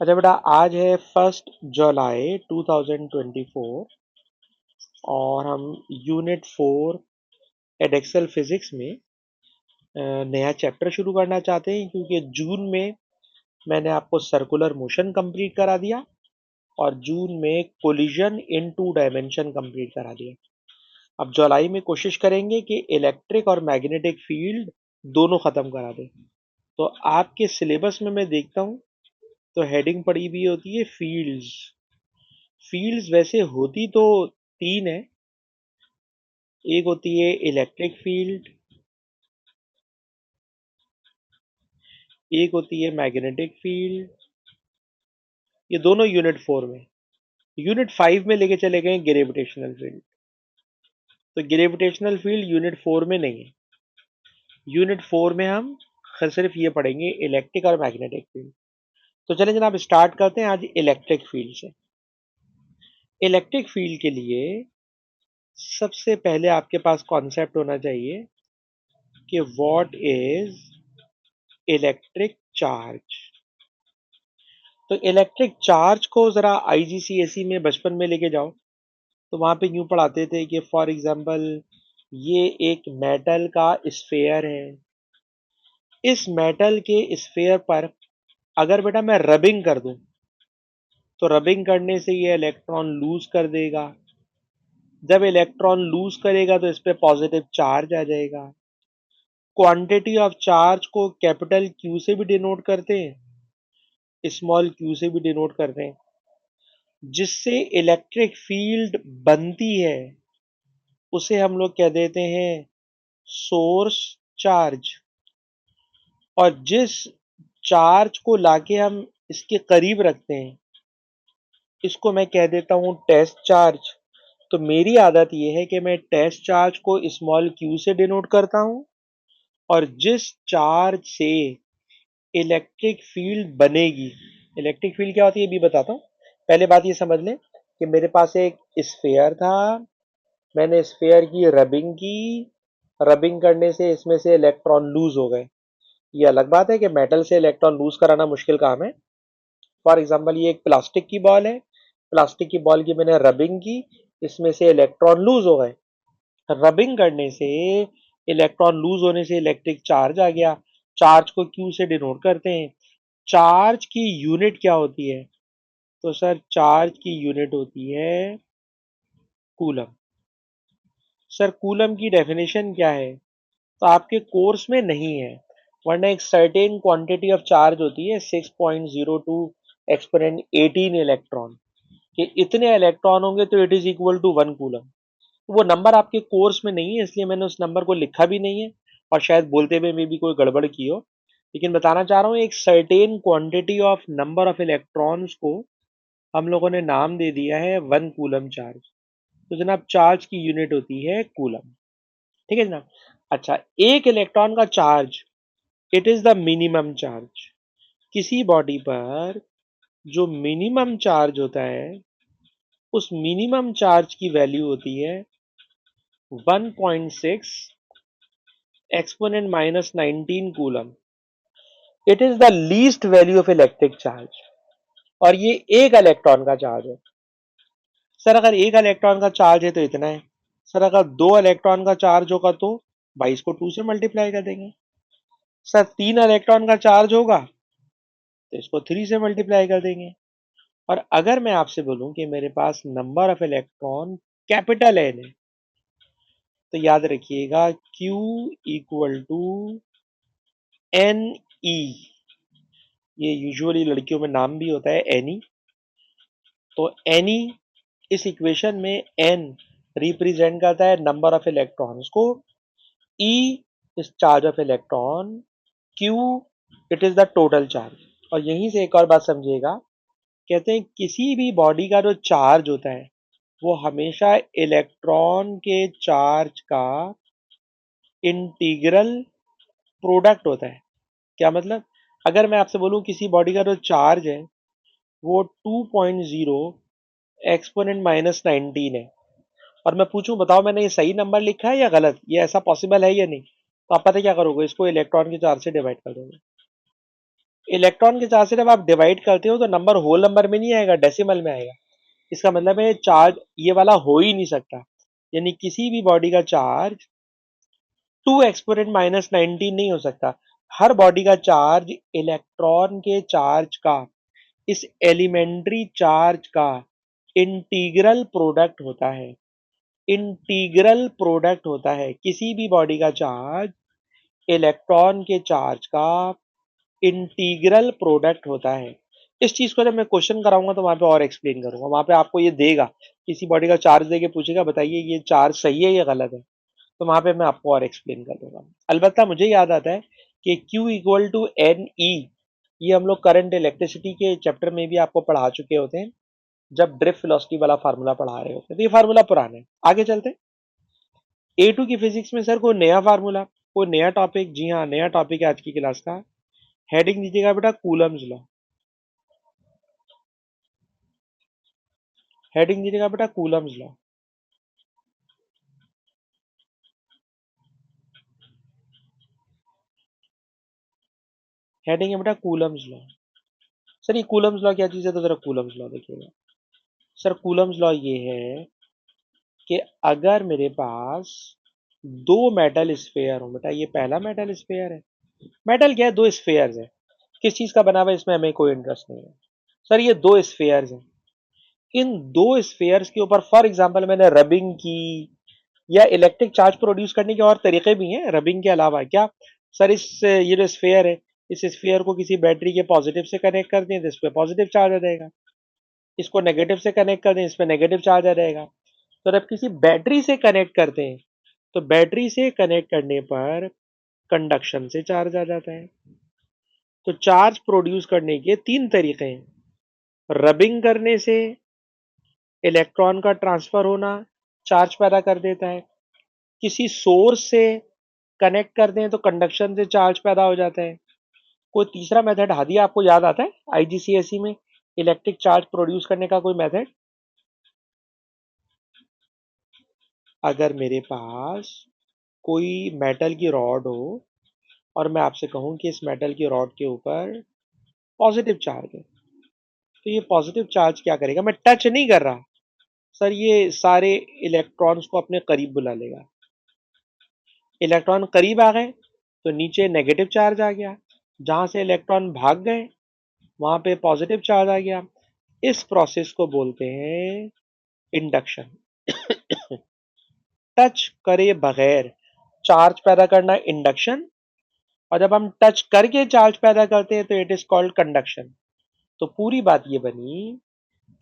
अच्छा बेटा, आज है 1 जुलाई 2024 और हम यूनिट 4 एडेक्सल फिजिक्स में नया चैप्टर शुरू करना चाहते हैं, क्योंकि जून में मैंने आपको सर्कुलर मोशन कंप्लीट करा दिया और जून में कोलिजन इन 2 डायमेंशन कंप्लीट करा दिया। अब जुलाई में कोशिश करेंगे कि इलेक्ट्रिक और मैग्नेटिक फील्ड दोनों खत्म करा दें। तो आपके सिलेबस में मैं देखता हूँ तो हेडिंग पड़ी हुई होती है फील्ड्स। फील्ड्स वैसे होती तो 3 है। एक होती है इलेक्ट्रिक फील्ड, एक होती है मैग्नेटिक फील्ड। ये दोनों यूनिट 4 में। यूनिट 5 में लेके चले गए ग्रेविटेशनल फील्ड। तो ग्रेविटेशनल फील्ड यूनिट 4 में नहीं है। यूनिट 4 में हम सिर्फ ये पढ़ेंगे इलेक्ट्रिक और मैग्नेटिक फील्ड। तो चलें जनाब, स्टार्ट करते हैं आज इलेक्ट्रिक फील्ड से। इलेक्ट्रिक फील्ड के लिए सबसे पहले आपके पास कॉन्सेप्ट होना चाहिए कि व्हाट इज इलेक्ट्रिक चार्ज। तो इलेक्ट्रिक चार्ज को जरा आईजीसीएसई में बचपन में लेके जाओ, तो वहां पे यूं पढ़ाते थे कि फॉर एग्जांपल ये एक मेटल का स्फेयर है। इस मेटल के स्फेयर पर अगर बेटा मैं रबिंग कर दूं, तो रबिंग करने से ये इलेक्ट्रॉन लूज कर देगा। जब इलेक्ट्रॉन लूज करेगा तो इस पे पॉजिटिव चार्ज आ जाएगा। क्वांटिटी ऑफ चार्ज को कैपिटल क्यू से भी डिनोट करते हैं, स्मॉल क्यू से भी डिनोट करते हैं। जिससे इलेक्ट्रिक फील्ड बनती है उसे हम लोग कह देते हैं सोर्स चार्ज। और जिस चार्ज को लाके हम इसके करीब रखते हैं, इसको मैं कह देता हूं टेस्ट चार्ज। तो मेरी आदत यह है कि मैं टेस्ट चार्ज को स्मॉल क्यू से डिनोट करता हूं, और जिस चार्ज से इलेक्ट्रिक फील्ड बनेगी। इलेक्ट्रिक फील्ड क्या होती है ये भी बताता हूँ। पहले बात ये समझ लें कि मेरे पास एक स्फेयर था, मैंने स्फेयर की रबिंग की। रबिंग करने से इसमें से इलेक्ट्रॉन लूज हो गए। ये अलग बात है कि मेटल से इलेक्ट्रॉन लूज कराना मुश्किल काम है। फॉर एग्जांपल ये एक प्लास्टिक की बॉल है, प्लास्टिक की बॉल की मैंने रबिंग की, इसमें से इलेक्ट्रॉन लूज हो गए। रबिंग करने से इलेक्ट्रॉन लूज होने से इलेक्ट्रिक चार्ज आ गया। चार्ज को क्यू से डिनोट करते हैं। चार्ज की यूनिट क्या होती है? तो सर चार्ज की यूनिट होती है कूलम। सर कूलम की डेफिनेशन क्या है? तो आपके कोर्स में नहीं है, वरना एक सर्टेन क्वांटिटी ऑफ चार्ज होती है 6.02 एक्सपोनेंट 18 इलेक्ट्रॉन। कि इतने इलेक्ट्रॉन होंगे तो it is equal to 1 coulomb. वो नंबर आपके कोर्स में नहीं है, इसलिए मैंने उस नंबर को लिखा भी नहीं है, और शायद बोलते हुए में भी कोई गड़बड़ की हो। लेकिन बताना चाह रहा हूँ एक certain quantity of number of electrons को हम लोगों ने नाम दे दिया है 1 कूलम चार्ज। तो जनाब चार्ज की यूनिट होती है कूलम। ठीक है जनाब। अच्छा, एक इलेक्ट्रॉन का charge, it is the minimum charge. किसी बॉडी पर जो मिनिमम चार्ज होता है, उस मिनिमम चार्ज की वैल्यू होती है 1.6 exponent -19 coulomb. It is the least value of electric charge. और ये एक इलेक्ट्रॉन का चार्ज है। सर अगर एक इलेक्ट्रॉन का चार्ज है तो इतना है। सर अगर 2 इलेक्ट्रॉन का चार्ज होगा तो 22 को 2 से मल्टीप्लाई कर देंगे। सर 3 इलेक्ट्रॉन का चार्ज होगा तो इसको 3 से मल्टीप्लाई कर देंगे। और अगर मैं आपसे बोलूं कि मेरे पास number of electron capital N है, तो याद रखिएगा Q equal to N E. ये यूजुअली लड़कियों में नाम भी होता है एनी। तो एनी इस इक्वेशन में एन रिप्रेजेंट करता है नंबर ऑफ इलेक्ट्रॉन्स को, E is charge of electron, Q it is the total charge. और यहीं से एक और बात समझिएगा, कहते हैं किसी भी बॉडी का जो चार्ज होता है वो हमेशा इलेक्ट्रॉन के चार्ज का इंटीग्रल प्रोडक्ट होता है। क्या मतलब? अगर मैं आपसे बोलूं किसी बॉडी का जो चार्ज है वो 2.0 एक्सपोनेंट -19 है, और मैं पूछूं बताओ मैंने ये सही नंबर लिखा है या गलत, ये ऐसा पॉसिबल है या नहीं, तो आप पता क्या करोगे, इसको इलेक्ट्रॉन के चार्ज से डिवाइड कर दोगे। इलेक्ट्रॉन के चार्ज से जब आप डिवाइड करते हो तो नंबर होल नंबर में नहीं आएगा, डेसिमल में आएगा। इसका मतलब है चार्ज ये वाला हो ही नहीं सकता, यानी किसी भी बॉडी का चार्ज 2 एक्सपोनेंट माइनस 19 नहीं हो सकता। हर बॉडी का चार्ज इलेक्ट्रॉन के चार्ज का, इस एलिमेंट्री चार्ज का इंटीग्रल प्रोडक्ट होता है। इंटीग्रल प्रोडक्ट होता है किसी भी बॉडी का चार्ज इलेक्ट्रॉन के चार्ज का इंटीग्रल प्रोडक्ट होता है। इस चीज को जब मैं क्वेश्चन कराऊंगा तो वहां पे और एक्सप्लेन करूंगा, वहां पे आपको ये देगा, किसी बॉडी का चार्ज देके पूछेगा बताइए ये चार्ज सही है या गलत है, तो वहां पे मैं आपको और एक्सप्लेन कर दूंगा। अलबत्ता मुझे याद आता है कि Q equal to N E, ये हम लोग करंट इलेक्ट्रिसिटी के चैप्टर में भी आपको पढ़ा चुके होते हैं, जब ड्रिफ्ट वेलोसिटी वाला फार्मूला पढ़ा रहे होते हैं, तो ये फार्मूला पुराना है। आगे चलते हैं। A2 की फिजिक्स में सर कोई नया फार्मूला, कोई नया टॉपिक? जी हाँ, नया टॉपिक है आज की क्लास का। हेडिंग दीजिएगा बेटा कूलम्स लॉ। हेडिंग दीजिएगा बेटा कूलम्स लॉ। हेडिंग है बेटा कूलम्स लॉ। सर ये कूलम्स लॉ क्या चीज है, तो जरा कूलम्स लॉ देखिएगा। सर कूलम्स लॉ ये है कि अगर मेरे पास दो मेटल स्फेयर हो, बेटा ये पहला मेटल स्फेयर है। मेटल क्या है, दो स्फेयर्स है। किस चीज का बना हुआ है इसमें हमें कोई इंटरेस्ट नहीं है। सर ये दो स्फेयर्स हैं, इन दो स्फेयर्स के ऊपर फॉर एग्जांपल मैंने रबिंग की, या इलेक्ट्रिक चार्ज प्रोड्यूस करने के और तरीके भी हैं रबिंग के अलावा। क्या सर, इस ये जो स्फेयर है, इस स्फेयर को किसी बैटरी के पॉजिटिव से कनेक्ट कर दें तो इस पर पॉजिटिव चार्ज आ जाएगा, इसको नेगेटिव से कनेक्ट कर दें इस पर नेगेटिव चार्ज आ जाएगा। तो जब किसी बैटरी से कनेक्ट करते हैं तो बैटरी से कनेक्ट करने पर कंडक्शन से चार्ज आ जाता है। तो चार्ज प्रोड्यूस करने के तीन तरीके हैं। रबिंग करने से इलेक्ट्रॉन का ट्रांसफर होना चार्ज पैदा कर देता है, किसी सोर्स से कनेक्ट कर दें तो कंडक्शन से चार्ज पैदा हो जाता है। कोई तीसरा मेथड हादी आपको याद आता है आईजीसीएसई में इलेक्ट्रिक चार्ज प्रोड्यूस करने का कोई मेथड? अगर मेरे पास कोई मेटल की रॉड हो और मैं आपसे कहूं कि इस मेटल की रॉड के ऊपर पॉजिटिव चार्ज है, तो ये पॉजिटिव चार्ज क्या करेगा, मैं टच नहीं कर रहा सर, ये सारे इलेक्ट्रॉन्स को अपने करीब बुला लेगा। इलेक्ट्रॉन करीब आ गए तो नीचे नेगेटिव चार्ज आ गया, जहां से इलेक्ट्रॉन भाग गए वहां पे पॉजिटिव चार्ज आ गया। इस प्रोसेस को बोलते हैं इंडक्शन। टच करे बगैर चार्ज पैदा करना इंडक्शन, और जब हम टच करके चार्ज पैदा करते हैं तो इट इज कॉल्ड कंडक्शन। तो पूरी बात ये बनी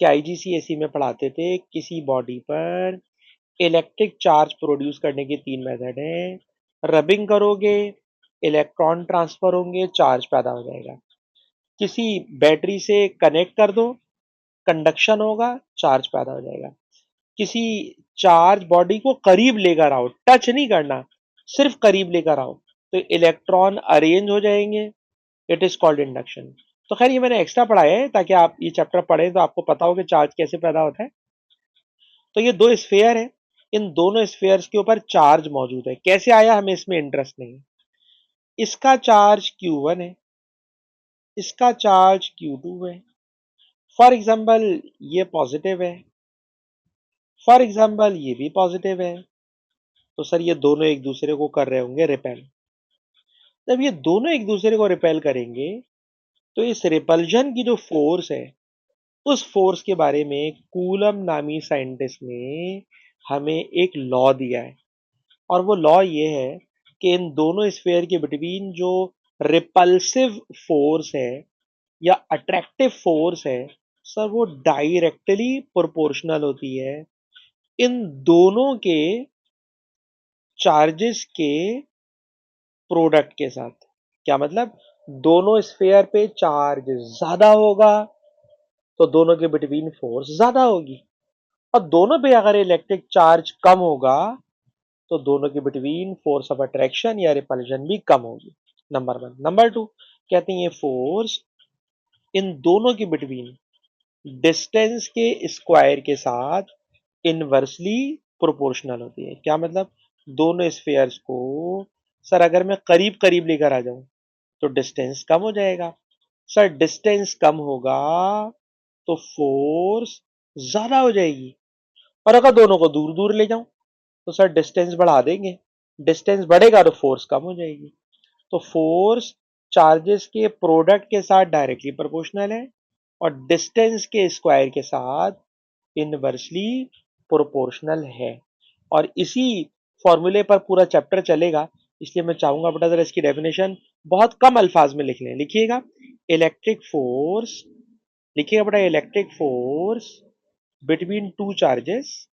कि आईजीसीएसई में पढ़ाते थे किसी बॉडी पर इलेक्ट्रिक चार्ज प्रोड्यूस करने के तीन मेथड हैं। रबिंग करोगे इलेक्ट्रॉन ट्रांसफर होंगे, चार्ज पैदा हो जाएगा। किसी बैटरी से कनेक्ट कर दो, कंडक्शन होगा, चार्ज पैदा हो जाएगा। किसी चार्ज बॉडी को करीब लेकर आओ, टच नहीं करना, सिर्फ करीब लेकर आओ, तो इलेक्ट्रॉन अरेंज हो जाएंगे, इट इज कॉल्ड इंडक्शन। तो खैर ये मैंने एक्स्ट्रा पढ़ाया है ताकि आप ये चैप्टर पढ़ें तो आपको पता हो कि चार्ज कैसे पैदा होता है। तो ये दो स्फेयर है, इन दोनों स्फेयर्स के ऊपर चार्ज मौजूद है। कैसे आया हमें इसमें इंटरेस्ट नहीं है। इसका चार्ज Q1 है, इसका चार्ज Q2 है। फॉर एग्जाम्पल ये पॉजिटिव है, फॉर एग्जाम्पल ये भी पॉजिटिव है, तो सर ये दोनों एक दूसरे को कर रहे होंगे रिपेल। जब ये दोनों एक दूसरे को रिपेल करेंगे तो इस रिपल्जन की जो फोर्स है, उस फोर्स के बारे में कूलम नामी साइंटिस्ट ने हमें एक लॉ दिया है। और वो लॉ ये है कि इन दोनों स्फेयर के बिटवीन जो रिपल्सिव फोर्स है या अट्रैक्टिव फोर्स है, सर वो डायरेक्टली प्रोपोर्शनल होती है इन दोनों के चार्जेस के प्रोडक्ट के साथ। क्या मतलब, दोनों स्फेयर पे चार्ज ज्यादा होगा तो दोनों के बिटवीन फोर्स ज्यादा होगी, और दोनों पे अगर इलेक्ट्रिक चार्ज कम होगा तो दोनों के बिटवीन फोर्स ऑफ अट्रैक्शन या रिपल्जन भी कम होगी। Number one. नंबर टू, कहते हैं ये फोर्स इन दोनों के बिटवीन डिस्टेंस के स्क्वायर के साथ इनवर्सली प्रोपोर्शनल होती है। क्या मतलब, दोनों स्फेयर्स को सर अगर मैं करीब करीब लेकर आ जाऊं तो डिस्टेंस कम हो जाएगा, सर डिस्टेंस कम होगा तो फोर्स ज्यादा हो जाएगी, और अगर दोनों को दूर दूर ले जाऊं तो सर डिस्टेंस बढ़ा देंगे, डिस्टेंस बढ़ेगा तो फोर्स कम हो जाएगी। तो फोर्स चार्जेस के प्रोडक्ट के साथ डायरेक्टली प्रोपोर्शनल है और डिस्टेंस के स्क्वायर के साथ इनवर्सली प्रोपोर्शनल है। और इसी फॉर्मूले पर पूरा चैप्टर चलेगा, इसलिए मैं चाहूंगा बेटा जरा इसकी डेफिनेशन बहुत कम अल्फाज में लिख लें। लिखिएगा इलेक्ट्रिक फोर्स, लिखिएगा बेटा electric force between two charges,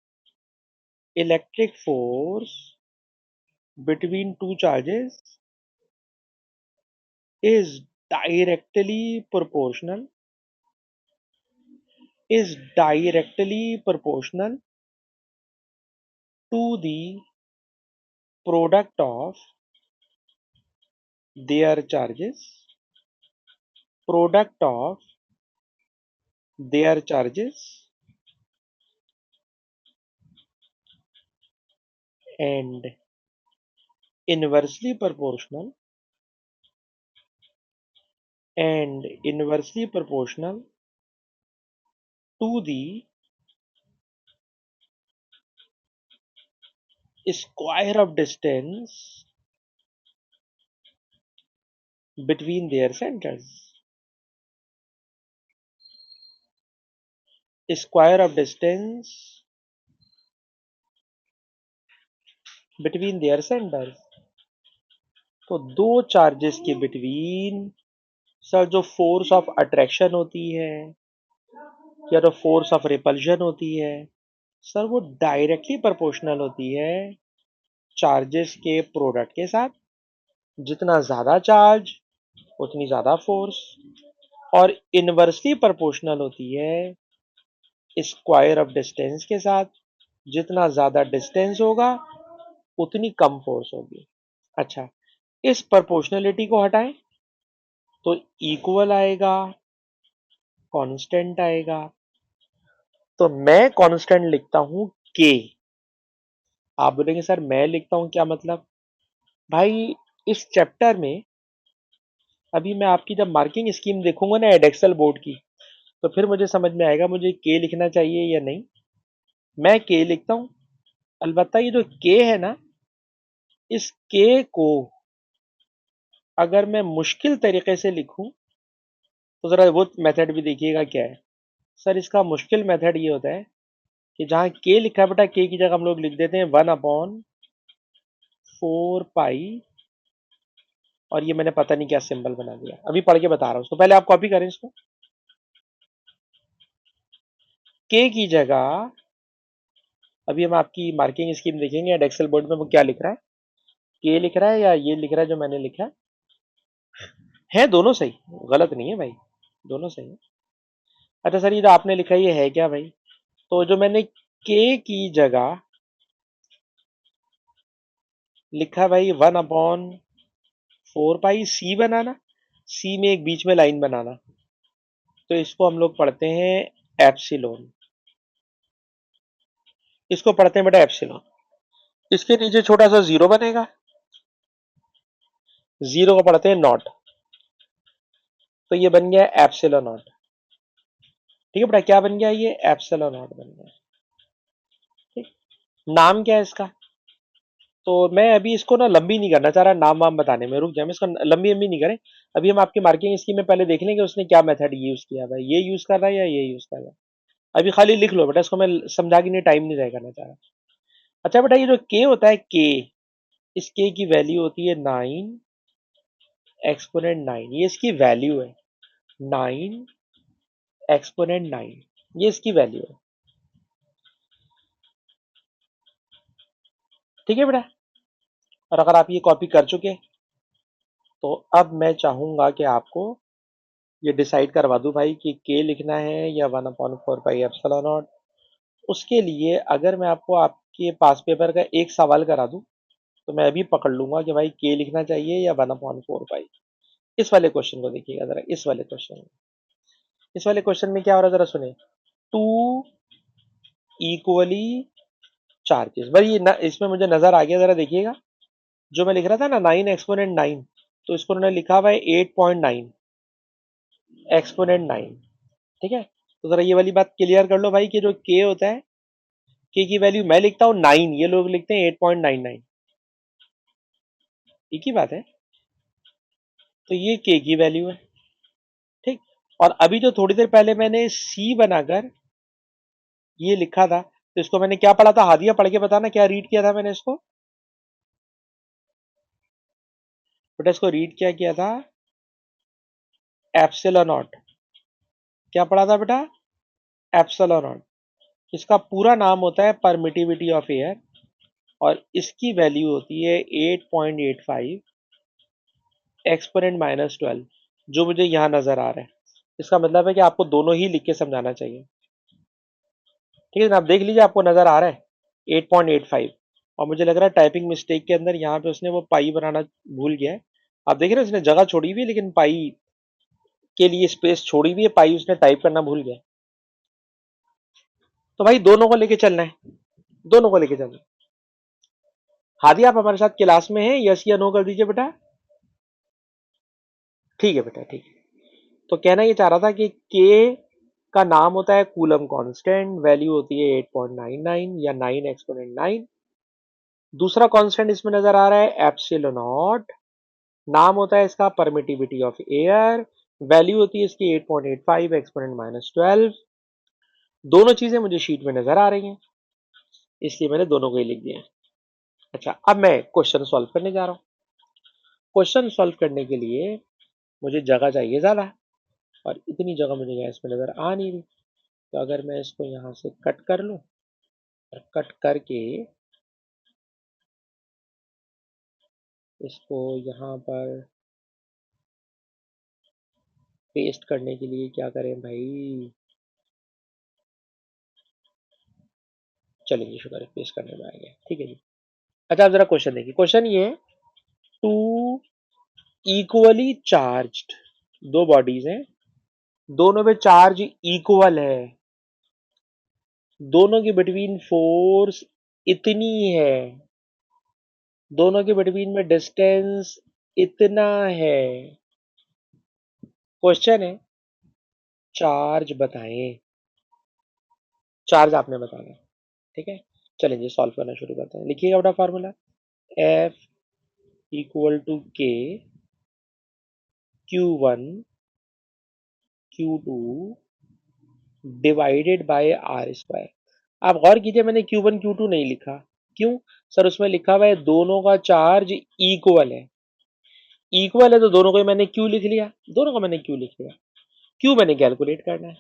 electric force between two charges is directly proportional, is directly proportional to the product of their charges, product of their charges and inversely proportional, and inversely proportional to the square of distance between their centers, square of distance between their centers। तो दो charges के between sir जो force of attraction होती है या तो force of repulsion होती है सर, वो डायरेक्टली प्रोपोर्शनल होती है चार्जेस के प्रोडक्ट के साथ। जितना ज्यादा चार्ज उतनी ज्यादा फोर्स, और इनवर्सली प्रोपोर्शनल होती है स्क्वायर ऑफ डिस्टेंस के साथ। जितना ज्यादा डिस्टेंस होगा उतनी कम फोर्स होगी। अच्छा, इस प्रोपोर्शनलिटी को हटाएं तो इक्वल आएगा, कांस्टेंट आएगा। तो मैं कांस्टेंट लिखता हूं के। आप बोलेंगे सर मैं लिखता हूं क्या मतलब? भाई इस चैप्टर में अभी मैं आपकी जब मार्किंग स्कीम देखूंगा ना एडेक्सल बोर्ड की, तो फिर मुझे समझ में आएगा मुझे के लिखना चाहिए या नहीं। मैं के लिखता हूं। अलबत्ता ये जो के है ना, इस के को अगर मैं मुश्किल तरीके से लिखूं तो जरा वो मेथड भी देखिएगा क्या है। सर इसका मुश्किल मेथड ये होता है कि जहां के लिखा है बेटा, के की जगह हम लोग लिख देते हैं 1/4 पाई, और ये मैंने पता नहीं क्या सिंबल बना दिया, अभी पढ़ के बता रहा हूं। तो पहले आप कॉपी करें इसको। के की जगह अभी हम आपकी मार्किंग स्कीम देखेंगे एडेक्सल बोर्ड में वो क्या लिख रहा है, के लिख रहा है या ये लिख रहा है जो मैंने लिखा है दोनों सही, गलत नहीं है भाई, दोनों सही है। अच्छा सर ये जो आपने लिखा है ये है क्या भाई? तो जो मैंने के की जगह लिखा भाई 1/4 पाई, सी बनाना, सी में एक बीच में लाइन बनाना, तो इसको हम लोग पढ़ते हैं एप्सिलॉन। इसको पढ़ते हैं बेटा एप्सिलॉन। इसके नीचे छोटा सा जीरो बनेगा, जीरो को पढ़ते हैं नॉट, तो ये बन गया एप्सिलॉन नॉट। ठीक है बेटा, क्या बन गया ये? एप्सिलॉन नॉट बन गया। ठीक, नाम क्या है इसका? तो मैं अभी इसको ना लंबी नहीं करना चाह रहा, नाम वाम बताने में रुक जाए, इसको लंबी लंबी नहीं करें। अभी हम आपकी मार्किंग स्कीम में पहले देख लेंगे उसने क्या मेथड यूज किया है, ये यूज कर रहा है या ये यूज कर रहा है। अभी खाली लिख लो बेटा, इसको मैं समझा के नहीं टाइम नहीं तय करना चाह रहा। अच्छा बेटा ये जो के होता है के, इस के की वैल्यू होती है 9 एक्सपोनेंट 9, ये इसकी वैल्यू है 9 एक्सपोनेंट 9, ये इसकी वैल्यू है। ठीक है बेटा, और अगर आप ये कॉपी कर चुके तो अब मैं चाहूंगा कि आपको ये डिसाइड करवा दूं भाई कि के लिखना है या 1/4 पाई एप्सिलॉन नॉट। उसके लिए अगर मैं आपको आपके पास पेपर का एक सवाल करा दूं तो मैं अभी पकड़ लूंगा कि भाई के लिखना चाहिए या 1/4 पाई। इस वाले क्वेश्चन को देखिएगा जरा, इस वाले क्वेश्चन में क्या हो रहा है जरा सुने। टू इक्वली चार्जेस, भाई ये इसमें मुझे नजर आ गया, जरा देखिएगा। जो मैं लिख रहा था ना 9 एक्सपोनेंट 9, तो इसको उन्होंने लिखा हुआ है 8.9, एक्सपोनेंट 9। ठीक है, तो जरा ये वाली बात क्लियर कर लो भाई कि जो के होता है, के की वैल्यू मैं लिखता हूँ 9, ये लोग लिखते हैं 8.99। एक ही बात है, तो ये के की वैल्यू है। ठीक, और अभी जो थोड़ी देर पहले मैंने सी बनाकर ये लिखा था, तो इसको मैंने क्या पढ़ा था? हादिया पढ़ के बताना क्या रीड किया था मैंने इसको। बेटा इसको रीड क्या किया था? Epsilon not. क्या पढ़ा था बेटा? Epsilon not. इसका पूरा नाम होता है परमिटिविटी ऑफ एयर, और इसकी वैल्यू होती है 8.85 एक्सपोनेंट -12, जो मुझे यहाँ नजर आ रहा है। इसका मतलब है कि आपको दोनों ही लिख के समझाना चाहिए। ठीक है ना, आप देख लीजिए, आपको नजर आ रहा है 8.85, और मुझे लग रहा है टाइपिंग मिस्टेक के अंदर यहाँ पे उसने वो पाई बनाना भूल गया है। आप देख रहे हैं उसने जगह छोड़ी हुई है, लेकिन पाई के लिए स्पेस छोड़ी हुई है, पाई उसने टाइप करना भूल गया। तो भाई दोनों को लेके चलना है, दोनों को लेके चलना है। हादी आप हमारे साथ क्लास में हैं? यस या नो कर दीजिए बेटा। ठीक है बेटा, ठीक है। तो कहना ये चाह रहा था कि के का नाम होता है कूलम कांस्टेंट, वैल्यू होती है 8.99 या 9 एक्सपोनेंट 9। दूसरा कांस्टेंट इसमें नजर आ रहा है एप्सिलॉन नॉट, नाम होता है इसका परमिटिविटी ऑफ एयर, वैल्यू होती है इसकी 8.85 एक्सपोनेंट -12। दोनों चीजें मुझे शीट में नजर आ रही हैं, इसलिए मैंने दोनों को ही लिख दिया। अच्छा, अब मैं क्वेश्चन सॉल्व करने जा रहा हूँ। क्वेश्चन सॉल्व करने के लिए मुझे जगह चाहिए ज्यादा, और इतनी जगह मुझे यहाँ इसमें नजर आ नहीं रही। तो अगर मैं इसको यहाँ से कट कर लूँ, और कट करके इसको यहाँ पर पेस्ट करने के लिए क्या करें भाई? चलिए शुक्र है, पेस्ट करने में आ गया। ठीक है जी। अच्छा, आप जरा क्वेश्चन देखिए। क्वेश्चन ये है, टू इक्वली चार्ज्ड दो बॉडीज हैं, दोनों पे चार्ज इक्वल है, दोनों के बिटवीन फोर्स इतनी है, दोनों के बिटवीन में डिस्टेंस इतना है। क्वेश्चन है चार्ज बताएं, चार्ज आपने बताना है। ठीक है, चलिए सॉल्व करना शुरू करते हैं। लिखिएगा अपना फार्मूला, एफ इक्वल टू के Q1 Q2 divided by are square. आप गौर कीजिए, मैंने Q1 Q2 नहीं लिखा। क्यों सर? उसमें लिखा हुआ है दोनों का चार्ज इक्वल है। इक्वल है तो दोनों को मैंने क्यू लिख लिया, दोनों को मैंने क्यू लिख लिया। क्यू मैंने कैलकुलेट करना है।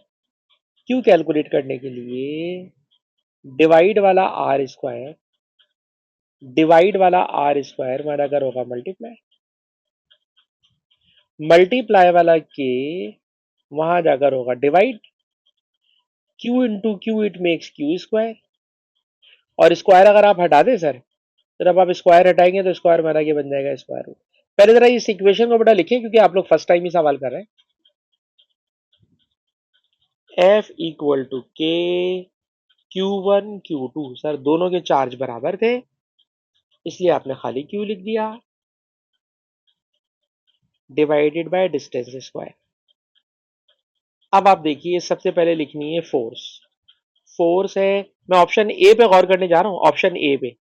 क्यू कैलकुलेट करने के लिए डिवाइड वाला आर स्क्वायर, डिवाइड वाला आर स्क्वायर मेरा अगर होगा मल्टीप्लाई, मल्टीप्लाई वाला के वहां जाकर होगा divide, Q into Q it makes Q square, और स्क्वायर अगर आप हटा दें सर, तो जब आप स्क्वायर हटाएंगे तो स्क्वायर मारा के बन जाएगा स्क्वायर रूट। पहले जरा इस इक्वेशन को बेटा लिखें, क्योंकि आप लोग फर्स्ट टाइम ही सवाल कर रहे हैं। एफ इक्वल टू के Q1 Q2, सर दोनों के चार्ज बराबर थे, इसलिए आपने खाली क्यू लिख दिया, डिवाइडेड बाय डिस्टेंस स्क्वायर। अब आप देखिए, सबसे पहले लिखनी है फोर्स। फोर्स है, मैं ऑप्शन ए पे गौर करने जा रहा हूं, ऑप्शन ए पे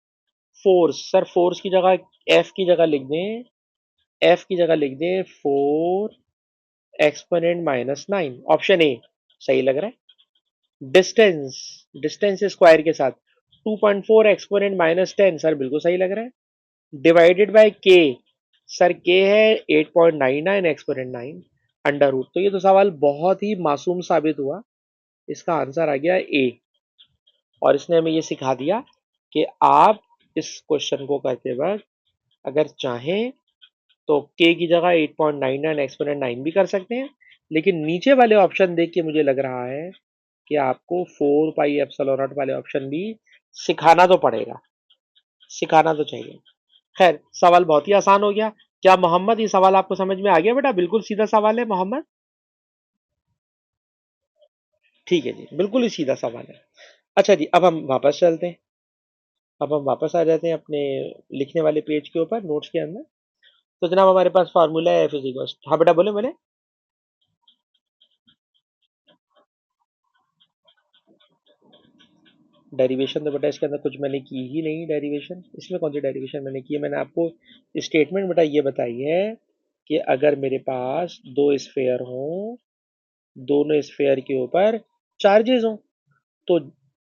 फोर्स। सर फोर्स की जगह एफ की जगह लिख दें, एफ की जगह लिख दें 4 एक्सपोनेंट -9, ऑप्शन ए सही लग रहा है। डिस्टेंस, डिस्टेंस स्क्वायर के साथ 2.4 एक्सपोनेंट -10, सर बिल्कुल सही लग रहा है। डिवाइडेड बाय के, सर के है 8.99 एक्सपोनेंट 9 अंडर रूट। तो ये तो सवाल बहुत ही मासूम साबित हुआ, इसका आंसर आ गया ए। और इसने हमें ये सिखा दिया कि आप इस क्वेश्चन को करते वक्त अगर चाहें तो के की जगह 8.99 एक्सपोनेंट 9 भी कर सकते हैं, लेकिन नीचे वाले ऑप्शन देख के मुझे लग रहा है कि आपको 4 पाई एप्सिलॉन नॉट वाले ऑप्शन भी सिखाना तो पड़ेगा, सिखाना तो चाहिए। खैर, सवाल बहुत ही आसान हो गया। क्या मोहम्मद ये सवाल आपको समझ में आ गया बेटा? बिल्कुल सीधा सवाल है मोहम्मद। ठीक है जी, बिल्कुल ही सीधा सवाल है। अच्छा जी, अब हम वापस चलते हैं। अब हम वापस आ जाते हैं अपने लिखने वाले पेज के ऊपर, नोट्स के अंदर। तो जनाब हमारे पास फार्मूला है एफ इज इक्वल, हाँ बेटा बोले बोले। डेरिवेशन तो बेटा इसके अंदर कुछ मैंने की ही नहीं। डेरिवेशन इसमें कौन सी डेरिवेशन मैंने की है? मैंने आपको स्टेटमेंट बेटा ये बताई है कि अगर मेरे पास दो स्फेयर हों, दोनों स्फेयर के ऊपर चार्जेस हों, तो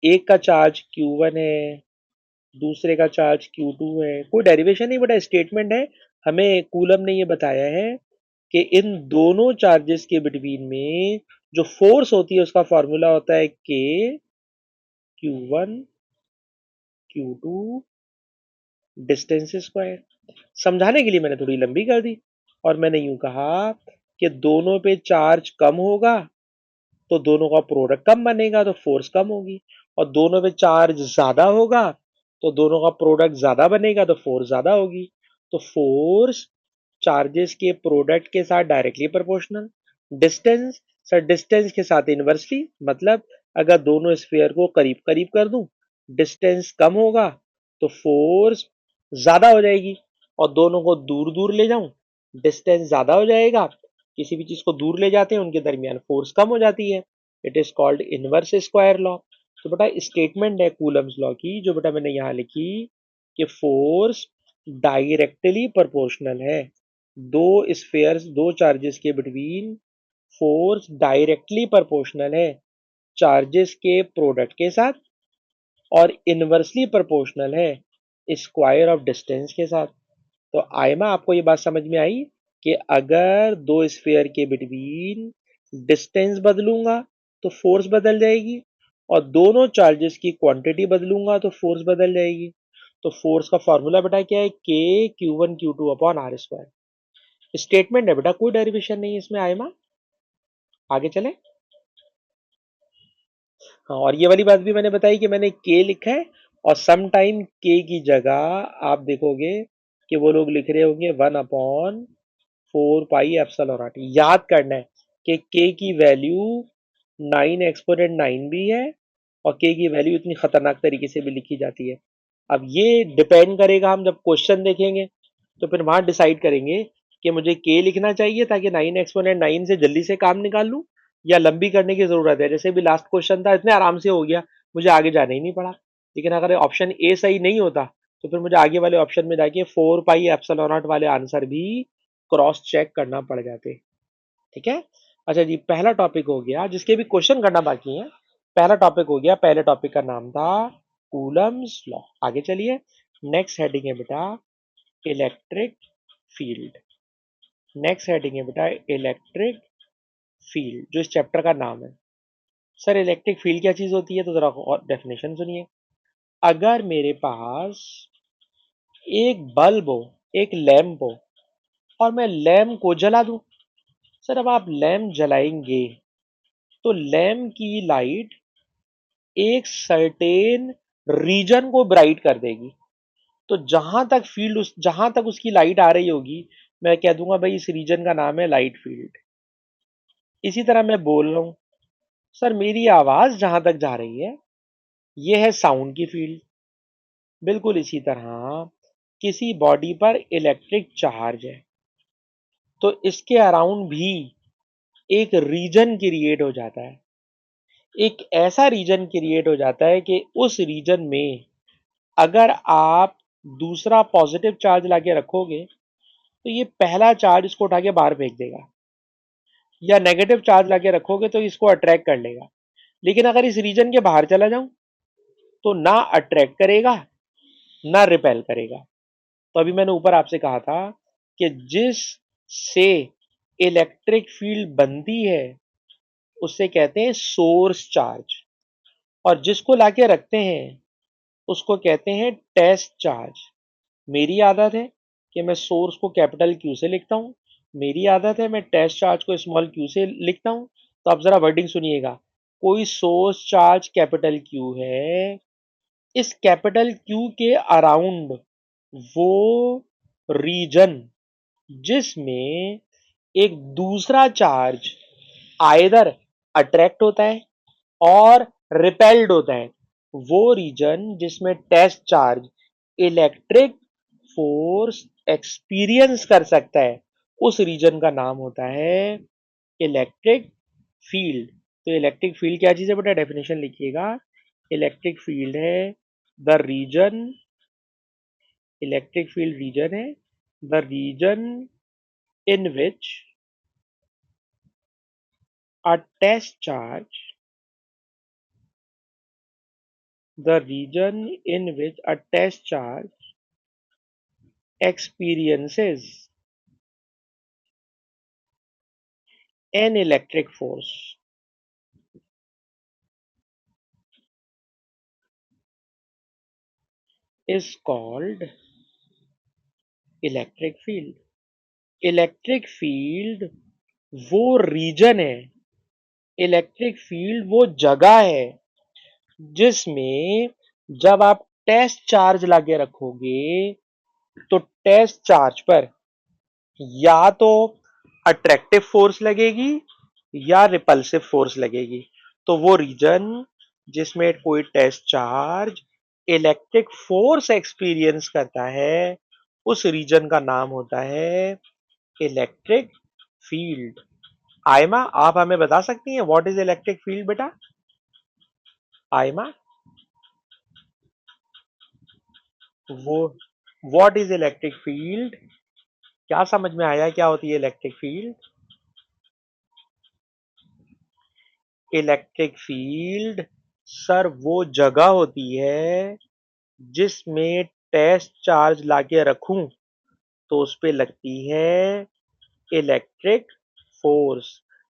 एक का चार्ज Q1 है, दूसरे का चार्ज Q2 है। कोई डेरिवेशन नहीं बेटा, स्टेटमेंट है। हमें कूलम ने ये बताया है कि इन दोनों चार्जेस के बिटवीन में जो फोर्स होती है उसका फॉर्मूला होता है K Q1 Q2 distance square. समझाने के लिए मैंने थोड़ी लंबी कर दी और मैंने यूं कहा कि दोनों पे चार्ज कम होगा तो दोनों का प्रोडक्ट कम बनेगा तो फोर्स कम होगी, और दोनों पे चार्ज ज्यादा होगा तो दोनों का प्रोडक्ट ज्यादा बनेगा तो फोर्स ज्यादा होगी। तो फोर्स चार्जेस के प्रोडक्ट के साथ directly proportional. Distance, sir distance के साथ इनवर्सली, मतलब अगर दोनों स्फीयर को करीब करीब कर दूं, डिस्टेंस कम होगा तो फोर्स ज्यादा हो जाएगी, और दोनों को दूर दूर ले जाऊं, डिस्टेंस ज्यादा हो जाएगा। किसी भी चीज को दूर ले जाते हैं उनके दरमियान फोर्स कम हो जाती है। It is called inverse square law. तो बेटा स्टेटमेंट है कूलम्स लॉ की जो बेटा मैंने यहां लिखी कि फोर्स डायरेक्टली प्रोपोर्शनल है। दो स्फेयर्स, दो चार्जेस के बिटवीन फोर्स डायरेक्टली प्रोपोर्शनल है चार्जेस के प्रोडक्ट के साथ, और इनवर्सली प्रोपोर्शनल है स्क्वायर ऑफ डिस्टेंस के साथ। तो आयमा आपको ये बात समझ में आई कि अगर दो स्फेयर के बिटवीन डिस्टेंस बदलूंगा तो फोर्स बदल जाएगी, और दोनों चार्जेस की क्वांटिटी बदलूंगा तो फोर्स बदल जाएगी। तो फोर्स का फॉर्मूला बेटा क्या है? के Q1 Q2 upon are square. Statement है बेटा, कोई डेरिवेशन नहीं है इसमें। आयमा आगे चले। हाँ, और ये वाली बात भी मैंने बताई कि मैंने के लिखा है, और सम टाइम के की जगह आप देखोगे कि वो लोग लिख रहे होंगे 1/4 पाई एप्सिलॉन नॉट। याद करना है कि के की वैल्यू 9 एक्सपोनेंट 9 भी है, और के की वैल्यू इतनी खतरनाक तरीके से भी लिखी जाती है। अब ये डिपेंड करेगा, हम जब क्वेश्चन देखेंगे तो फिर वहां डिसाइड करेंगे कि मुझे के लिखना चाहिए ताकि 9 एक्सपोनेंट 9 से जल्दी से काम निकाल लूं, या लंबी करने की जरूरत है। जैसे भी लास्ट क्वेश्चन था इतने आराम से हो गया, मुझे आगे जाना ही नहीं पड़ा। लेकिन अगर ऑप्शन ए सही नहीं होता तो फिर मुझे आगे वाले ऑप्शन में जाके 4 पाई एप्सिलॉन नॉट वाले आंसर भी क्रॉस चेक करना पड़ जाते। ठीक है। अच्छा जी, पहला टॉपिक हो गया, जिसके भी क्वेश्चन करना बाकी है। पहला टॉपिक हो गया, पहले टॉपिक का नाम था कूलम्स लॉ। आगे चलिए, नेक्स्ट हेडिंग है बेटा इलेक्ट्रिक फील्ड। नेक्स्ट हेडिंग है बेटा इलेक्ट्रिक फील्ड, जो इस चैप्टर का नाम है। सर इलेक्ट्रिक फील्ड क्या चीज होती है? तो जरा और डेफिनेशन सुनिए। अगर मेरे पास एक बल्ब हो, एक लैंप हो, और मैं लैंप को जला दूं। सर अब आप लैंप जलाएंगे तो लैंप की लाइट एक सर्टेन रीजन को ब्राइट कर देगी। तो जहां तक उसकी लाइट आ रही होगी, मैं कह दूंगा भाई इस रीजन का नाम है लाइट फील्ड। इसी तरह मैं बोल रहा हूं, सर मेरी आवाज जहां तक जा रही है ये है साउंड की फील्ड। बिल्कुल इसी तरह किसी बॉडी पर इलेक्ट्रिक चार्ज है तो इसके अराउंड भी एक रीजन क्रिएट हो जाता है। एक ऐसा रीजन क्रिएट हो जाता है कि उस रीजन में अगर आप दूसरा पॉजिटिव चार्ज लाके रखोगे तो ये पहला चार्ज इसको उठा के बाहर फेंक देगा, या नेगेटिव चार्ज लाके रखोगे तो इसको अट्रैक्ट कर लेगा। लेकिन अगर इस रीजन के बाहर चला जाऊं तो ना अट्रैक्ट करेगा ना रिपेल करेगा। तो अभी मैंने ऊपर आपसे कहा था कि जिस से इलेक्ट्रिक फील्ड बनती है उससे कहते हैं सोर्स चार्ज, और जिसको लाके रखते हैं उसको कहते हैं टेस्ट चार्ज। मेरी आदत है कि मैं सोर्स को कैपिटल क्यू से लिखता हूं, मेरी आदत है मैं टेस्ट चार्ज को स्मॉल क्यू से लिखता हूं। तो आप जरा वर्डिंग सुनिएगा। कोई सोर्स चार्ज कैपिटल क्यू है, इस कैपिटल क्यू के अराउंड वो रीजन जिसमें एक दूसरा चार्ज आइदर अट्रैक्ट होता है और रिपेल्ड होता है, वो रीजन जिसमें test charge electric force experience कर सकता है, उस रीजन का नाम होता है इलेक्ट्रिक फील्ड। तो इलेक्ट्रिक फील्ड क्या चीज है बेटा? डेफिनेशन लिखिएगा। इलेक्ट्रिक फील्ड है the region, electric field region है the region in which a test charge, the region in which a test charge experiences an electric force is called electric field. Electric field वो reason है, electric field वो जगह है जिसमें जब आप test charge लाके रखोगे तो टेस्ट चार्ज पर या तो अट्रैक्टिव फोर्स लगेगी या रिपल्सिव फोर्स लगेगी। तो वो रीजन जिसमें कोई test charge electric force experience करता है उस रीजन का नाम होता है इलेक्ट्रिक फील्ड। आयमा, आप हमें बता सकती हैं व्हाट इज इलेक्ट्रिक फील्ड बेटा? आयमा, वो व्हाट इज इलेक्ट्रिक फील्ड? क्या समझ में आया क्या होती है electric field? Electric field sir वो जगह होती है जिसमें टेस्ट चार्ज लाके रखूं तो उस पे लगती है electric force.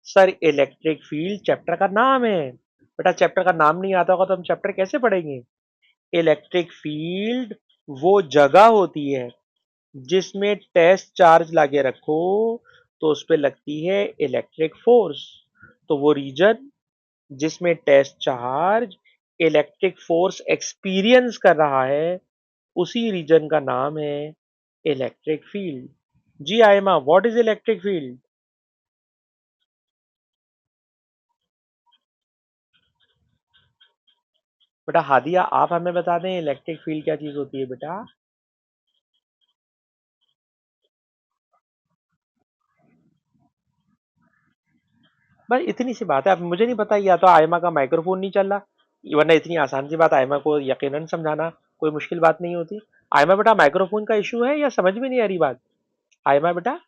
Sir electric field chapter का नाम है बेटा, चैप्टर का नाम नहीं आता होगा तो हम चैप्टर कैसे पढ़ेंगे? इलेक्ट्रिक फील्ड वो जगह होती है जिसमें टेस्ट चार्ज लाके रखो तो उस पे लगती है इलेक्ट्रिक फोर्स। तो वो रीजन जिसमें test charge electric force experience कर रहा है उसी रीजन का नाम है इलेक्ट्रिक फील्ड। जी Ayma, what is electric field? बेटा हादिया, आप हमें बता दें इलेक्ट्रिक फील्ड क्या चीज होती है बेटा? बस इतनी सी बात है, अब मुझे नहीं पता या तो आयमा का माइक्रोफोन नहीं चल रहा, वरना इतनी आसान सी बात आयमा को यकीनन समझाना कोई मुश्किल बात नहीं होती। आयमा बेटा, माइक्रोफोन का इशू है या समझ में नहीं आ रही बात? आयमा बेटा,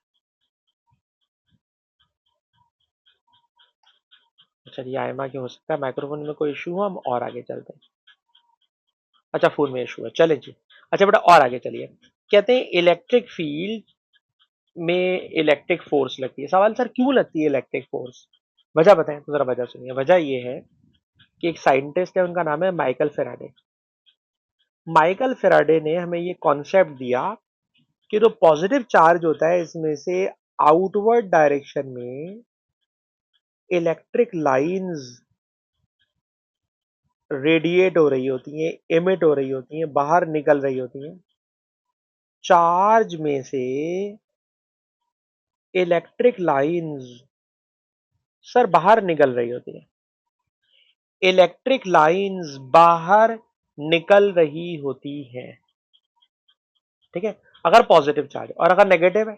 चलिए आयमा की हो सकता है माइक्रोफोन में कोई इशू हो, हम और आगे चलते हैं। अच्छा फोन में इशू है, चले जी। अच्छा बेटा और आगे चलिए। कहते हैं इलेक्ट्रिक फील्ड में इलेक्ट्रिक फोर्स लगती है। सवाल सर क्यों लगती है इलेक्ट्रिक फोर्स? वजह बताएं तो जरा वजह सुनिए। वजह ये है कि एक साइंटिस्ट है, उनका नाम है माइकल फेराडे। माइकल फेराडे ने हमें ये कॉन्सेप्ट दिया कि जो पॉजिटिव चार्ज होता है इसमें से आउटवर्ड डायरेक्शन में इलेक्ट्रिक लाइंस रेडिएट हो रही होती हैं, एमिट हो रही होती हैं, बाहर निकल रही होती हैं। चार्ज में से इलेक्ट्रिक लाइंस सर बाहर निकल रही होती है, इलेक्ट्रिक लाइंस बाहर निकल रही होती है। ठीक है, अगर पॉजिटिव चार्ज, और अगर नेगेटिव है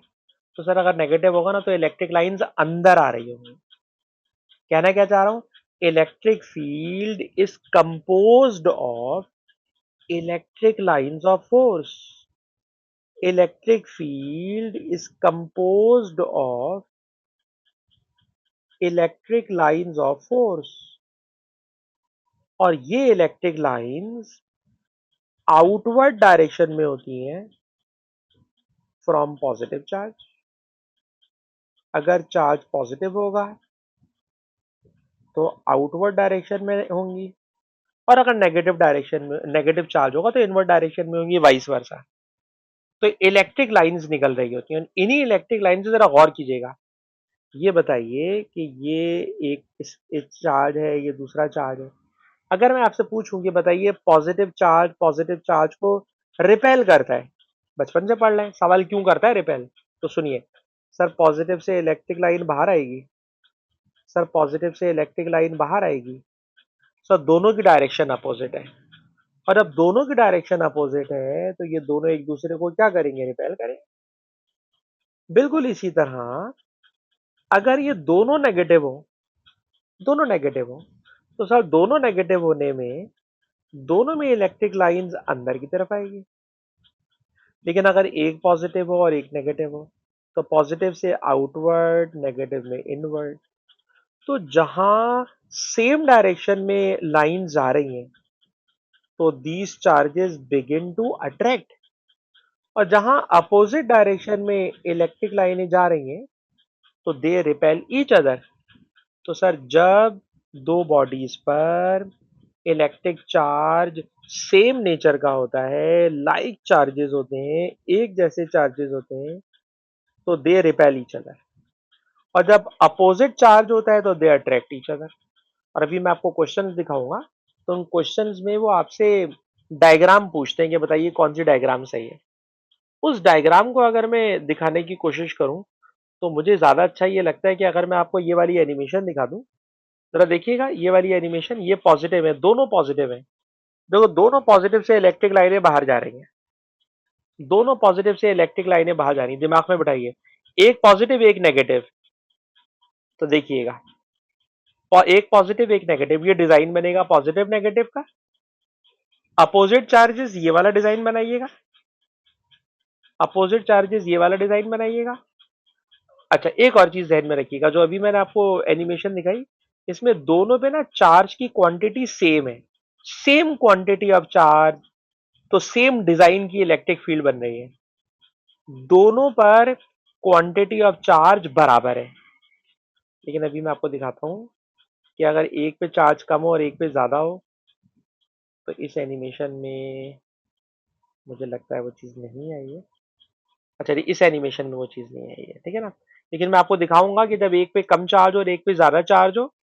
तो सर अगर नेगेटिव होगा ना तो इलेक्ट्रिक लाइंस अंदर आ रही होंगी। कहना क्या चाह रहा हूं, electric field is composed of electric lines of force. Electric field is composed of electric lines of force, और ये इलेक्ट्रिक लाइंस आउटवर्ड डायरेक्शन में होती हैं फ्रॉम पॉजिटिव चार्ज। अगर चार्ज पॉजिटिव होगा तो आउटवर्ड डायरेक्शन में होंगी, और अगर नेगेटिव डायरेक्शन में नेगेटिव चार्ज होगा तो इनवर्ड डायरेक्शन में होंगी, वाइस वर्सा। तो इलेक्ट्रिक लाइंस निकल रही होती हैं, इन्हीं इलेक्ट्रिक लाइन से जरा गौर कीजिएगा। ये बताइए कि ये एक चार्ज है, ये दूसरा चार्ज है। अगर मैं आपसे पूछूं कि बताइए पॉजिटिव चार्ज को रिपेल करता है, बचपन से पढ़ लें सवाल क्यों करता है रिपेल, तो सुनिए। सर पॉजिटिव से इलेक्ट्रिक लाइन बाहर आएगी, सर पॉजिटिव से इलेक्ट्रिक लाइन बाहर आएगी, सर दोनों की डायरेक्शन अपोजिट है, और अब दोनों की डायरेक्शन अपोजिट है तो ये दोनों एक दूसरे को क्या करेंगे, रिपेल करेंगे। बिल्कुल इसी तरह अगर ये दोनों नेगेटिव हो, दोनों नेगेटिव हो, तो सर दोनों नेगेटिव होने में दोनों में इलेक्ट्रिक लाइंस अंदर की तरफ आएगी। लेकिन अगर एक पॉजिटिव हो और एक नेगेटिव हो, तो पॉजिटिव से आउटवर्ड, नेगेटिव में इनवर्ड। तो जहां सेम डायरेक्शन में लाइंस जा रही हैं, तो these charges begin to attract. और जहां अपोजिट डायरेक्शन में इलेक्ट्रिक लाइनें जा रही हैं, तो दे रिपेल ईच अदर। तो सर, जब दो बॉडीज पर इलेक्ट्रिक चार्ज सेम नेचर का होता है, लाइक चार्जेस होते हैं, एक जैसे चार्जेस होते हैं, तो दे रिपेल ईच अदर। और जब अपोजिट चार्ज होता है, तो दे अट्रैक्ट ईच अदर। और अभी मैं आपको क्वेश्चंस दिखाऊंगा, तो उन क्वेश्चंस में वो आपसे डायग्राम पूछते हैं कि बताइए कौन सी डायग्राम सही है। उस डायग्राम को अगर मैं दिखाने की कोशिश करूं, तो मुझे ज्यादा अच्छा ये लगता है कि अगर मैं आपको ये वाली एनिमेशन दिखा दूं। जरा देखिएगा, ये वाली एनिमेशन, ये पॉजिटिव है, दोनों पॉजिटिव है। देखो, दोनों पॉजिटिव से इलेक्ट्रिक लाइनें बाहर जा रही हैं। दोनों पॉजिटिव से इलेक्ट्रिक लाइनें बाहर जा रही हैं, दिमाग में बैठाइए। एक पॉजिटिव, एक नेगेटिव। तो देखिएगा, एक पॉजिटिव एक नेगेटिव, ये डिजाइन बनेगा पॉजिटिव नेगेटिव का। अपोजिट चार्जेस ये वाला डिजाइन बनाइएगा। अपोजिट चार्जेस ये वाला डिजाइन बनाइएगा। अच्छा, एक और चीज ध्यान में रखिएगा, जो अभी मैंने आपको एनिमेशन दिखाई, इसमें दोनों पे ना चार्ज की क्वांटिटी सेम है। सेम क्वांटिटी ऑफ चार्ज, तो सेम डिजाइन की इलेक्ट्रिक फील्ड बन रही है। दोनों पर क्वांटिटी ऑफ चार्ज बराबर है। लेकिन अभी मैं आपको दिखाता हूं कि अगर एक पे चार्ज कम हो और एक पे ज्यादा हो, तो इस एनिमेशन में मुझे लगता है वो चीज नहीं आई है। अच्छा, इस एनिमेशन में वो चीज नहीं आई है, ठीक है ना। लेकिन मैं आपको दिखाऊंगा कि जब एक पे कम चार्ज और एक पे ज्यादा चार्ज हो,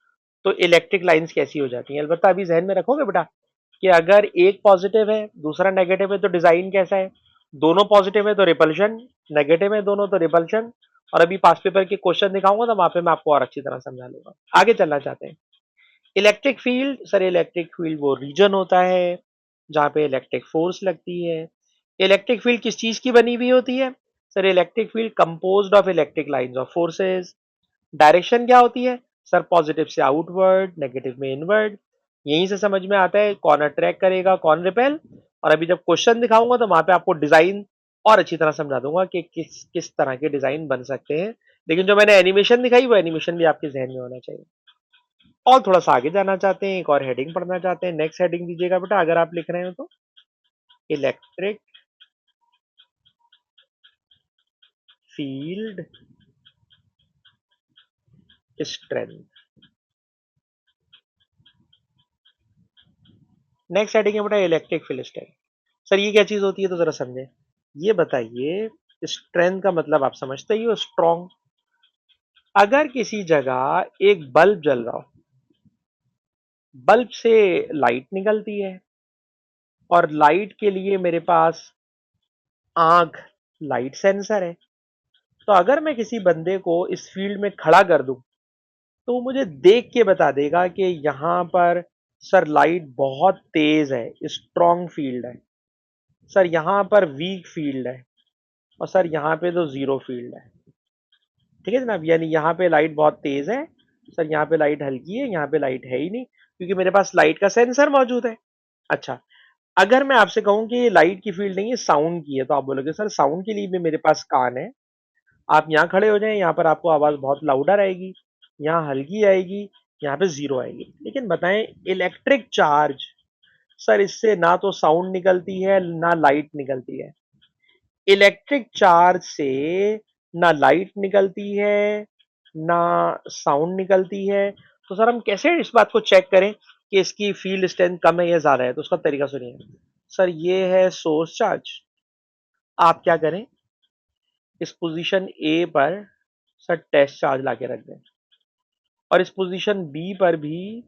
तो इलेक्ट्रिक लाइंस कैसी हो जाती हैं। अलबत्ता अभी जहन में रखोगे बेटा कि अगर एक पॉजिटिव है, दूसरा नेगेटिव है, तो डिजाइन कैसा है। दोनों पॉजिटिव है तो रिपल्शन, नेगेटिव है दोनों तो रिपल्शन। और अभी पास्ट पेपर के क्वेश्चन दिखाऊंगा, तो वहां पे मैं आपको और अच्छी तरह समझा लूंगा। आगे चलना चाहते हैं। Electric field, sir electric field वो रीजन होता है जहां पे इलेक्ट्रिक फोर्स लगती है। इलेक्ट्रिक फील्ड किस चीज की बनी हुई होती है। Sir electric field composed of electric lines of forces. Direction क्या होती है। सर पॉजिटिव से आउटवर्ड, नेगेटिव में इनवर्ड। यहीं से समझ में आता है कौन अट्रैक्ट करेगा, कौन रिपेल। और अभी जब क्वेश्चन दिखाऊंगा, तो वहां पे आपको डिजाइन और अच्छी तरह समझा दूंगा कि किस किस तरह के डिजाइन बन सकते हैं। लेकिन जो मैंने एनिमेशन दिखाई, वो एनिमेशन भी आपके जहन में होना चाहिए। और थोड़ा सा आगे जाना चाहते हैं, एक और हेडिंग पढ़ना चाहते हैं, नेक्स्ट हेडिंग दीजिएगा बेटा अगर आप लिख रहे हो तो। Electric field strength. Next heading है बेटा इलेक्ट्रिक फील्ड स्ट्रेंथ। सर ये क्या चीज होती है, तो जरा समझे। ये बताइए, स्ट्रेंथ का मतलब आप समझते ही हो, स्ट्रॉन्ग। अगर किसी जगह एक बल्ब जल रहा हो, बल्ब से लाइट निकलती है, और लाइट के लिए मेरे पास आंख, लाइट सेंसर है। तो अगर मैं किसी बंदे को इस फील्ड में खड़ा कर दूं, तो वो मुझे देख के बता देगा कि यहाँ पर सर लाइट बहुत तेज है, स्ट्रॉन्ग फील्ड है। सर यहाँ पर वीक फील्ड है, और सर यहाँ पे तो जीरो फील्ड है। ठीक है जनाब, यानी यहाँ पे लाइट बहुत तेज है, सर यहाँ पे लाइट हल्की है, यहाँ पे लाइट है ही नहीं, क्योंकि मेरे पास लाइट का सेंसर मौजूद है। अच्छा, अगर मैं आपसे कहूं कि ये लाइट की फील्ड नहीं है, साउंड की है, तो आप बोलोगे सर साउंड के लिए भी मेरे पास कान है। आप यहाँ खड़े हो जाएं, यहाँ पर आपको आवाज बहुत लाउडर आएगी, यहाँ हल्की आएगी, यहाँ पे जीरो आएगी। लेकिन बताएं, इलेक्ट्रिक चार्ज, सर इससे ना तो साउंड निकलती है ना लाइट निकलती है। इलेक्ट्रिक चार्ज से ना लाइट निकलती है, ना साउंड निकलती है। तो सर हम कैसे इस बात को चेक करें कि इसकी फील्ड स्ट्रेंथ कम है या ज्यादा है। तो उसका तरीका सुनिए। सर ये है सोर्स चार्ज। आप क्या करें, इस पोजीशन ए पर सर टेस्ट चार्ज लाके रख दें, और इस पोजीशन बी पर भी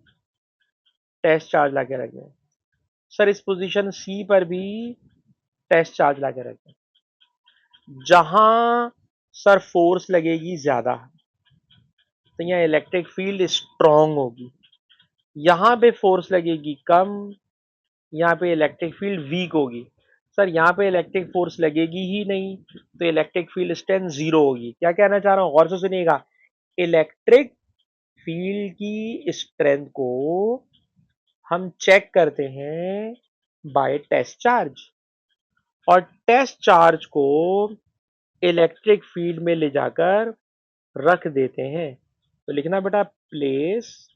टेस्ट चार्ज लाके रख दें। सर इस पोजीशन सी पर भी टेस्ट चार्ज लाके रख दें। जहां सर फोर्स लगेगी ज्यादा, तो यहाँ इलेक्ट्रिक फील्ड स्ट्रांग होगी। यहाँ पे फोर्स लगेगी कम, यहाँ पे इलेक्ट्रिक फील्ड वीक होगी। सर यहाँ पे इलेक्ट्रिक फोर्स लगेगी ही नहीं, तो इलेक्ट्रिक फील्ड स्ट्रेंथ जीरो होगी। क्या कहना चाह रहा हूँ, गौर से सुनिएगा। इलेक्ट्रिक फील्ड की स्ट्रेंथ को हम चेक करते हैं बाय टेस्ट चार्ज, और टेस्ट चार्ज को इलेक्ट्रिक फील्ड में ले जाकर रख देते हैं। तो लिखना बेटा, place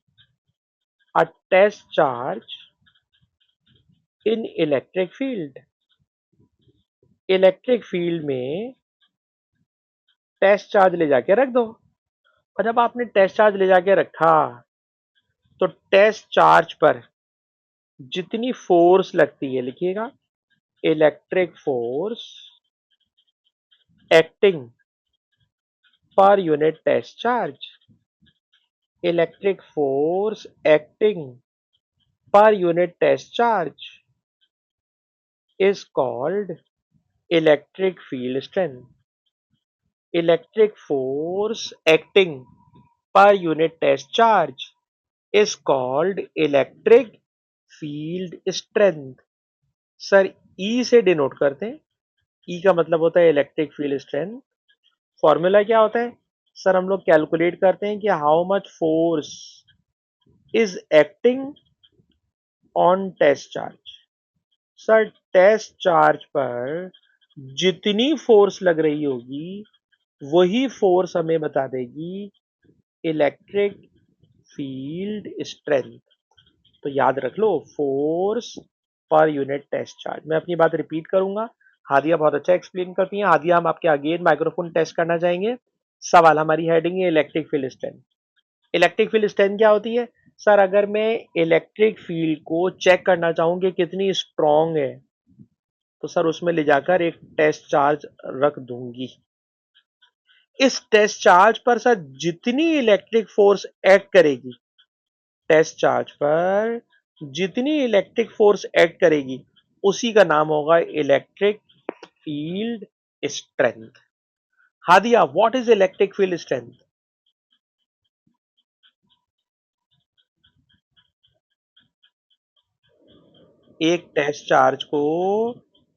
a test charge in electric field. Electric field में टेस्ट चार्ज ले जाके रख दो। और जब आपने टेस्ट चार्ज ले जाके रखा, तो टेस्ट चार्ज पर जितनी फोर्स लगती है, लिखिएगा, electric force acting per unit test charge, electric force acting per unit test charge is called electric field strength. Electric force acting per unit test charge is called electric field strength. Sir E से denote करते हैं। E का मतलब होता है electric field strength. Formula क्या होता है सर? हम लोग कैलकुलेट करते हैं कि how much force is acting on test charge. Sir test charge पर जितनी फोर्स लग रही होगी, वही फोर्स हमें बता देगी इलेक्ट्रिक फील्ड स्ट्रेंथ। तो याद रख लो, force per unit test charge. मैं अपनी बात रिपीट करूंगा, हादिया बहुत अच्छा एक्सप्लेन करती हैं। हादिया, हम आपके अगेन माइक्रोफोन टेस्ट करना चाहेंगे। सवाल हमारी हेडिंग है electric field strength. Electric field strength क्या होती है सर? अगर मैं इलेक्ट्रिक फील्ड को चेक करना चाहूँ कि कितनी स्ट्रांग है, तो सर उसमें ले जाकर एक टेस्ट चार्ज रख दूंगी। इस टेस्ट चार्ज पर सर जितनी इलेक्ट्रिक फोर्स एक्ट करेगी, टेस्ट चार्ज पर जितनी इलेक्ट्रिक फोर्स एक्ट करेगी, उसी का नाम होगा electric field strength. Hadia, what is electric field strength? एक टेस्ट चार्ज को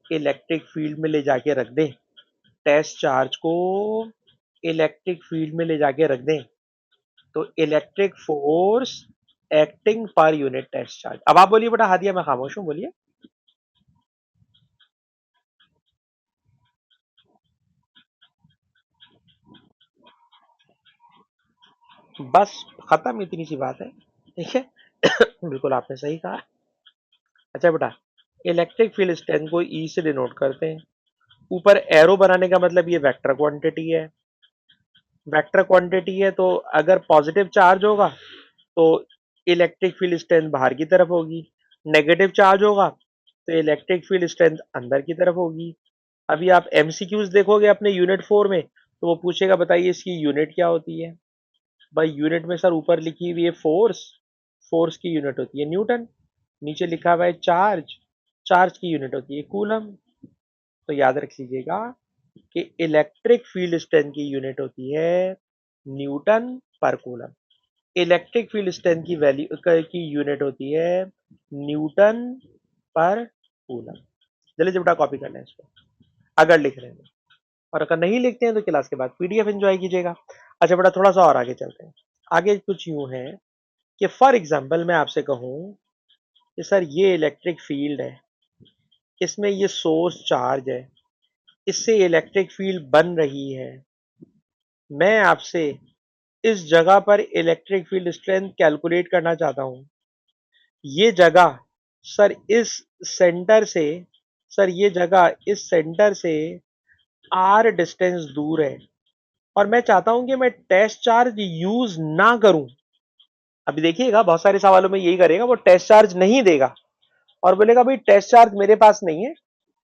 इलेक्ट्रिक फील्ड में ले जाके रख दें, टेस्ट चार्ज को इलेक्ट्रिक फील्ड में ले जाके रख दें, तो electric force acting per unit test charge. अब आप बोलिए बेटा। हादिया, मैं खामोश हूं, बोलिए। बस खत्म, इतनी सी बात है। ठीक है। बिल्कुल आपने सही कहा। अच्छा बेटा, इलेक्ट्रिक फील्ड स्ट्रेंथ को ई से डिनोट करते हैं। ऊपर एरो बनाने का मतलब ये वेक्टर क्वांटिटी है। वेक्टर क्वांटिटी है, तो अगर पॉजिटिव चार्ज होगा तो इलेक्ट्रिक फील्ड स्ट्रेंथ बाहर की तरफ होगी, नेगेटिव चार्ज होगा तो इलेक्ट्रिक फील्ड स्ट्रेंथ अंदर की तरफ होगी। अभी आप एमसीक्यूज देखोगे अपने यूनिट 4 में, तो वो पूछेगा बताइए इसकी यूनिट क्या होती है। भाई यूनिट में सर ऊपर लिखी हुई है फोर्स, फोर्स की यूनिट होती है न्यूटन। नीचे लिखा हुआ है चार्ज, चार्ज की यूनिट होती है कूलम। तो याद रख लीजिएगा कि इलेक्ट्रिक फील्ड स्ट्रेंथ की यूनिट होती है न्यूटन पर कूलम। इलेक्ट्रिक फील्ड स्ट्रेंथ की वैल्यू की यूनिट होती है न्यूटन पर कूलम। जल्दी से बेटा कॉपी कर लें इसको, अगर लिख रहे हैं। और अगर नहीं लिखते हैं तो क्लास के बाद पीडीएफ एंजॉय कीजिएगा। अच्छा बेटा, थोड़ा सा और आगे चलते हैं। आगे कुछ यूं है कि फॉर एग्जाम्पल मैं आपसे कहूं कि सर ये इलेक्ट्रिक फील्ड है, इसमें ये सोर्स चार्ज है, इससे इलेक्ट्रिक फील्ड बन रही है। मैं आपसे इस जगह पर इलेक्ट्रिक फील्ड स्ट्रेंथ कैलकुलेट करना चाहता हूं। ये जगह सर इस सेंटर से, सर ये जगह इस सेंटर से आर डिस्टेंस दूर है, और मैं चाहता हूं कि मैं टेस्ट चार्ज यूज ना करूं। अभी देखिएगा बहुत सारे सवालों में यही करेगा, वो टेस्ट चार्ज नहीं देगा और बोलेगा भाई टेस्ट चार्ज मेरे पास नहीं है,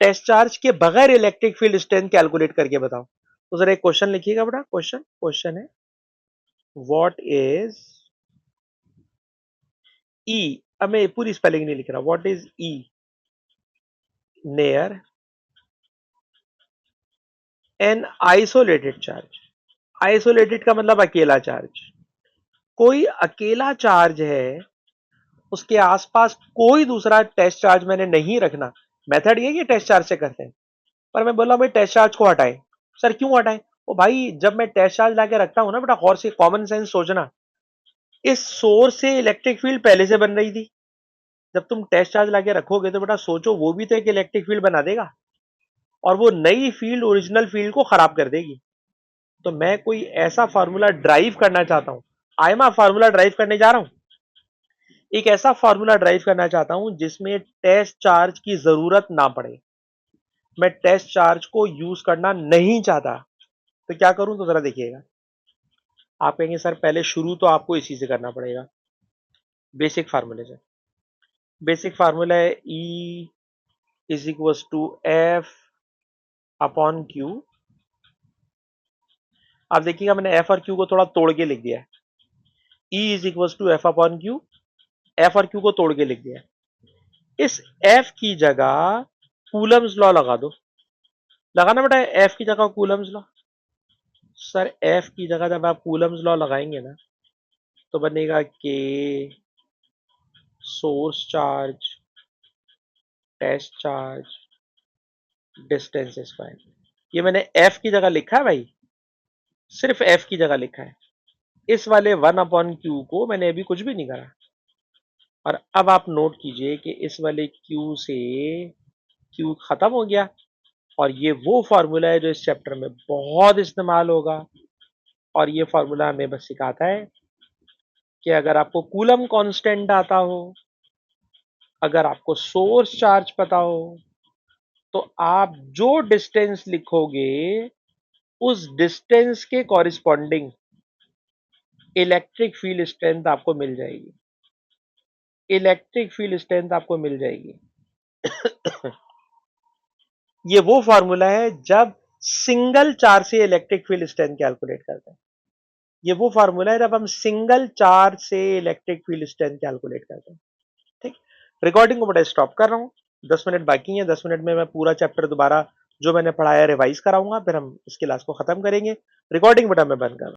टेस्ट चार्ज के बगैर इलेक्ट्रिक फील्ड स्ट्रेंथ कैलकुलेट करके बताओ। तो जरा एक क्वेश्चन लिखिएगा बेटा। क्वेश्चन क्वेश्चन है, व्हाट इज ई। अब मैं पूरी स्पेलिंग नहीं लिख रहा, what is E near an isolated charge. Isolated का मतलब अकेला चार्ज। कोई अकेला चार्ज है, उसके आसपास कोई दूसरा टेस्ट चार्ज मैंने नहीं रखना। मेथड ये कि टेस्ट चार्ज से करते हैं, पर मैं बोला भाई टेस्ट चार्ज को हटाएं। सर क्यों हटाएं? ओ भाई, जब मैं टेस्ट चार्ज लाके रखता हूं ना बेटा, गौर से कॉमन सेंस सोचना, इस सोर्स से इलेक्ट्रिक फील्ड पहले से बन रही थी, जब तुम टेस्ट चार्ज लाके रखोगे तो बेटा सोचो वो भी तो एक इलेक्ट्रिक फील्ड बना देगा और वो नई फील्ड ओरिजिनल फील्ड को खराब कर देगी। तो मैं कोई ऐसा फार्मूला ड्राइव करना चाहता हूं, आयमा फार्मूला ड्राइव करने जा रहा हूं, एक ऐसा फार्मूला ड्राइव करना चाहता हूं जिसमें टेस्ट चार्ज की जरूरत ना पड़े, मैं टेस्ट चार्ज को यूज करना नहीं चाहता। तो क्या करूं, तो जरा देखिएगा। आप कहेंगे सर पहले शुरू तो आपको इसी से करना पड़ेगा, बेसिक फार्मूले से। बेसिक फार्मूला है E is equal to F upon Q. आप देखिएगा मैंने एफ और क्यू को थोड़ा तोड़ के लिख दिया है। E is equal to F upon Q, F और क्यू को तोड़ के लिख दिया है। इस एफ की जगह कूलम्स लॉ लगा दो। लगाना बेटा एफ की जगह कूलम्स लॉ। सर एफ की जगह जब आप कूलम्स लॉ लगाएंगे ना तो बनेगा के source charge test charge distance square. ये मैंने एफ की जगह लिखा है भाई, सिर्फ एफ की जगह लिखा है। इस वाले 1 अपॉन क्यू को मैंने अभी कुछ भी नहीं करा। और अब आप नोट कीजिए कि इस वाले क्यू से क्यू खत्म हो गया। और ये वो फॉर्मूला है जो इस चैप्टर में बहुत इस्तेमाल होगा। और ये फॉर्मूला हमें बस सिखाता है कि अगर आपको कूलम कांस्टेंट आता हो, अगर आपको सोर्स चार्ज पता हो, तो आप जो डिस्टेंस लिखोगे उस डिस्टेंस के कॉरिस्पॉन्डिंग इलेक्ट्रिक फील्ड स्ट्रेंथ आपको मिल जाएगी। इलेक्ट्रिक फील्ड स्ट्रेंथ आपको मिल जाएगी। ये वो फॉर्मूला है जब सिंगल चार्ज से इलेक्ट्रिक फील्ड स्ट्रेंथ कैलकुलेट करते हैं। ये वो फॉर्मूला है जब हम सिंगल चार्ज से इलेक्ट्रिक फील्ड स्ट्रेंथ कैलकुलेट करते हैं। ठीक, रिकॉर्डिंग को बड़ा स्टॉप कर रहा हूँ, 10 मिनट बाकी है। 10 मिनट में मैं पूरा चैप्टर दोबारा जो मैंने पढ़ाया रिवाइज कराऊंगा, फिर हम इस क्लास को खत्म करेंगे। रिकॉर्डिंग बटा मैं बंद कर रहा हूं।